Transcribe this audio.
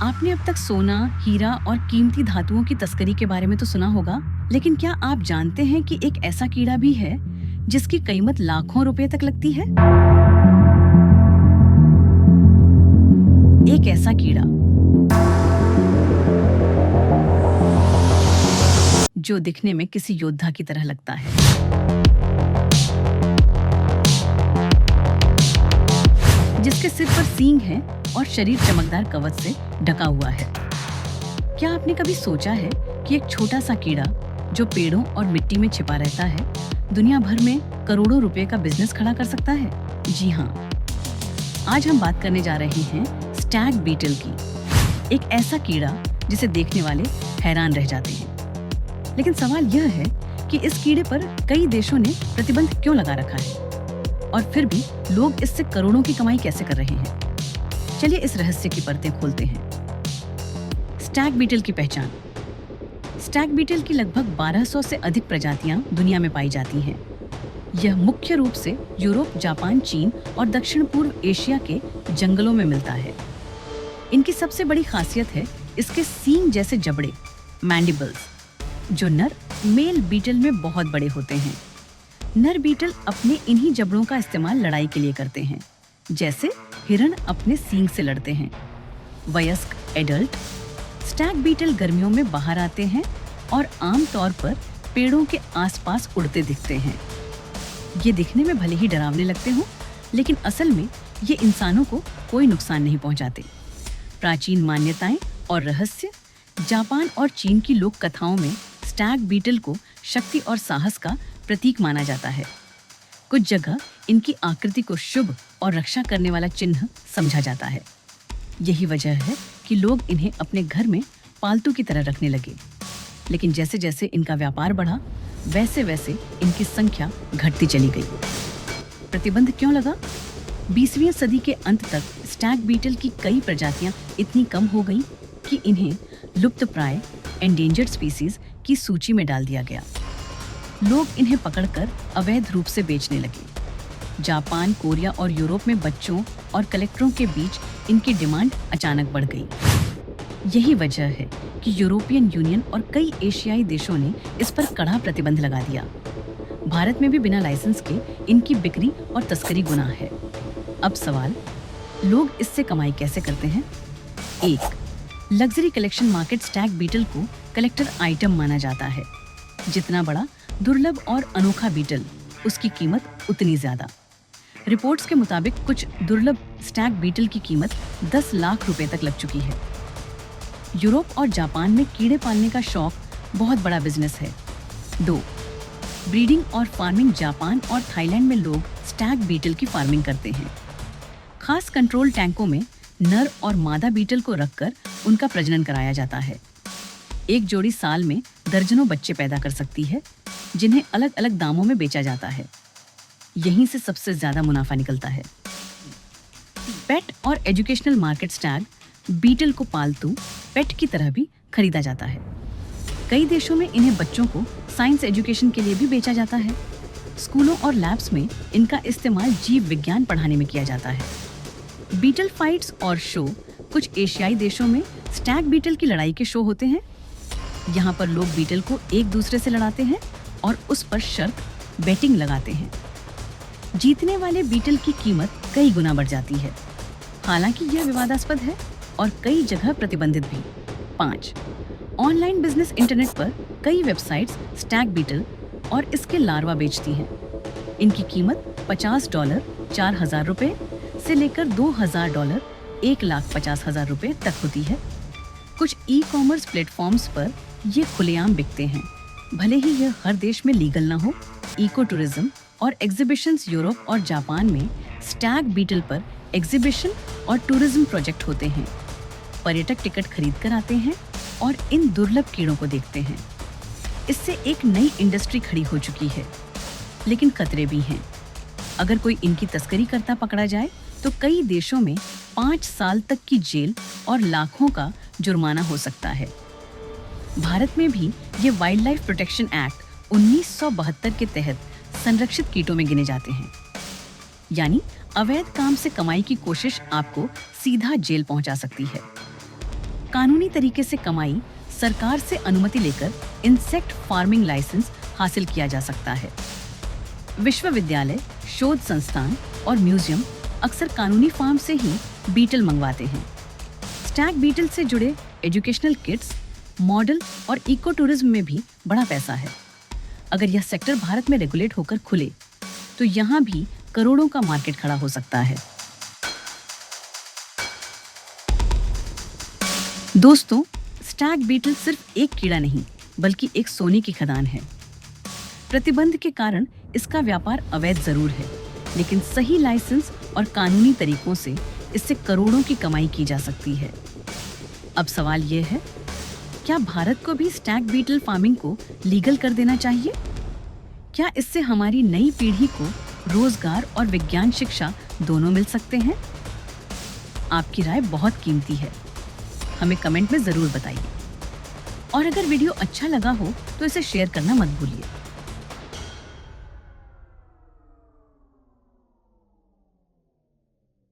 आपने अब तक सोना, हीरा और कीमती धातुओं की तस्करी के बारे में तो सुना होगा, लेकिन क्या आप जानते हैं कि एक ऐसा कीड़ा भी है जिसकी कीमत लाखों रुपए तक लगती है? एक ऐसा कीड़ा जो दिखने में किसी योद्धा की तरह लगता है, जिसके सिर पर सींग है और शरीर चमकदार कवच से ढका हुआ है। क्या आपने कभी सोचा है कि एक छोटा सा कीड़ा जो पेड़ों और मिट्टी में छिपा रहता है, दुनिया भर में करोड़ों रुपए का बिजनेस खड़ा कर सकता है? जी हाँ, आज हम बात करने जा रहे हैं स्टैग बीटल की, एक ऐसा कीड़ा जिसे देखने वाले हैरान रह जाते हैं। लेकिन सवाल यह है कि इस कीड़े पर कई देशों ने प्रतिबंध क्यों लगा रखा है और फिर भी लोग इससे करोड़ों की कमाई कैसे कर रहे हैं? चलिए इस रहस्य की परतें खोलते हैं। स्टैग बीटल की पहचान। स्टैग बीटल की लगभग 1200 से अधिक प्रजातियां दुनिया में पाई जाती हैं। यह मुख्य रूप से यूरोप, जापान, चीन और दक्षिण पूर्व एशिया के जंगलों में मिलता है। इनकी सबसे बड़ी खासियत है इसके सींग जैसे जबड़े, मैंडिबल्स, जो नर मेल बीटल में बहुत बड़े होते हैं। नर बीटल अपने इन्हीं जबड़ों का इस्तेमाल लड़ाई के लिए करते हैं, जैसे हिरण अपने सींग से लड़ते हैं। वयस्क एडल्ट स्टैग बीटल गर्मियों में बाहर आते हैं और आमतौर पर पेड़ों के आसपास उड़ते दिखते हैं। ये दिखने में भले ही डरावने लगते हों, लेकिन असल में ये इंसानों को कोई नुकसान नहीं पहुंचाते। प्राचीन मान्यताएं और रहस्य। जापान और चीन की लोक कथाओं में स्टैग बीटल को शक्ति और साहस का प्रतीक माना जाता है। कुछ जगह इनकी आकृति को शुभ और रक्षा करने वाला चिन्ह समझा जाता है। यही वजह है कि लोग इन्हें अपने घर में पालतू की तरह रखने लगे। लेकिन जैसे जैसे इनका व्यापार बढ़ा, वैसे वैसे इनकी संख्या घटती चली गई। प्रतिबंध क्यों लगा? 20वीं सदी के अंत तक स्टैग बीटल की कई प्रजातियां इतनी कम हो गईं कि इन्हें लुप्तप्राय एंडेंजर्ड स्पीसीज की सूची में डाल दिया गया। लोग इन्हें पकड़कर अवैध रूप से बेचने लगे। जापान, कोरिया और यूरोप में बच्चों और कलेक्टरों के बीच इनकी डिमांड अचानक बढ़ गई। यही वजह है कि यूरोपियन यूनियन और कई एशियाई देशों ने इस पर कड़ा प्रतिबंध लगा दिया। भारत में भी बिना लाइसेंस के इनकी बिक्री और तस्करी गुनाह है। अब सवाल, लोग इससे कमाई कैसे करते हैं? 1. Luxury collection market. Stag beetle को कलेक्टर आइटम माना जाता है। जितना बड़ा, दुर्लभ और अनोखा बीटल, उसकी कीमत उतनी ज्यादा। रिपोर्ट्स के मुताबिक कुछ दुर्लभ स्टैग बीटल की कीमत 10 लाख रुपए तक लग चुकी है। यूरोप और जापान में कीड़े पालने का शौक बहुत बड़ा बिजनेस है। 2. ब्रीडिंग और फार्मिंग। जापान और थाईलैंड में लोग स्टैग बीटल की फार्मिंग करते हैं। खास कंट्रोल टैंकों में नर और मादा बीटल को रखकर उनका प्रजनन कराया जाता है। एक जोड़ी साल में दर्जनों बच्चे पैदा कर सकती है, जिन्हें अलग अलग दामों में बेचा जाता है। यहीं से सबसे ज्यादा मुनाफा निकलता है। पेट और एजुकेशनल मार्केट। स्टैग बीटल को पालतू पेट की तरह भी खरीदा जाता है। कई देशों में इन्हें बच्चों को साइंस एजुकेशन के लिए भी बेचा जाता है। स्कूलों और लैब्स में इनका इस्तेमाल जीव विज्ञान पढ़ाने में किया जाता है। बीटल फाइट्स और शो। कुछ एशियाई देशों में स्टैग बीटल की लड़ाई के शो होते हैं। यहाँ पर लोग बीटल को एक दूसरे से लड़ाते हैं और उस पर शर्त बेटिंग लगाते हैं। जीतने वाले बीटल की कीमत कई गुना बढ़ जाती है। हालांकि यह विवादास्पद है और कई जगह प्रतिबंधित भी। 5. Online business. इंटरनेट पर कई वेबसाइट्स स्टैग बीटल और इसके लार्वा बेचती हैं। इनकी कीमत $50 4,000 रुपए से लेकर $2,000 1,50,000 रुपए तक होती है। कुछ ई कॉमर्स प्लेटफॉर्म्स पर ये खुलेआम बिकते हैं, भले ही यह हर देश में लीगल न हो। इको टूरिज्म और एग्जीबिशंस। यूरोप और जापान में स्टैग बीटल पर एग्जीबिशन और टूरिज्म प्रोजेक्ट होते हैं। पर्यटक टिकट खरीद कर आते हैं और इन दुर्लभ कीड़ों को देखते हैं। इससे एक नई इंडस्ट्री खड़ी हो चुकी है, लेकिन खतरे भी हैं। अगर कोई इनकी तस्करी करता पकड़ा जाए तो कई देशों में 5 साल तक की जेल और लाखों का जुर्माना हो सकता है। भारत में भी ये वाइल्ड लाइफ प्रोटेक्शन एक्ट 1972 के तहत संरक्षित कीटों में गिने जाते हैं। यानी अवैध काम से कमाई की कोशिश आपको सीधा जेल पहुंचा सकती है। कानूनी तरीके से कमाई सरकार से अनुमति लेकर इंसेक्ट फार्मिंग लाइसेंस हासिल किया जा सकता है। विश्वविद्यालय, शोध संस्थान और म्यूजियम अक्सर कानूनी फार्म से ही बीटल मंगवाते हैं। स्टैग बीटल से जुड़े एजुकेशनल किट्स, मॉडल और इको टूरिज्म में भी बड़ा पैसा है। अगर यह सेक्टर भारत में रेगुलेट होकर खुले तो यहाँ भी करोड़ों का मार्केट खड़ा हो सकता है। दोस्तों, स्टैग बीटल सिर्फ एक कीड़ा नहीं बल्कि एक सोने की खदान है। प्रतिबंध के कारण इसका व्यापार अवैध जरूर है, लेकिन सही लाइसेंस और कानूनी तरीकों से इससे करोड़ों की कमाई की जा सकती है। अब सवाल यह है, क्या भारत को भी स्टैग बीटल फार्मिंग को लीगल कर देना चाहिए? क्या इससे हमारी नई पीढ़ी को रोजगार और विज्ञान शिक्षा दोनों मिल सकते हैं? आपकी राय बहुत कीमती है, हमें कमेंट में जरूर बताइए। और अगर वीडियो अच्छा लगा हो तो इसे शेयर करना मत भूलिए।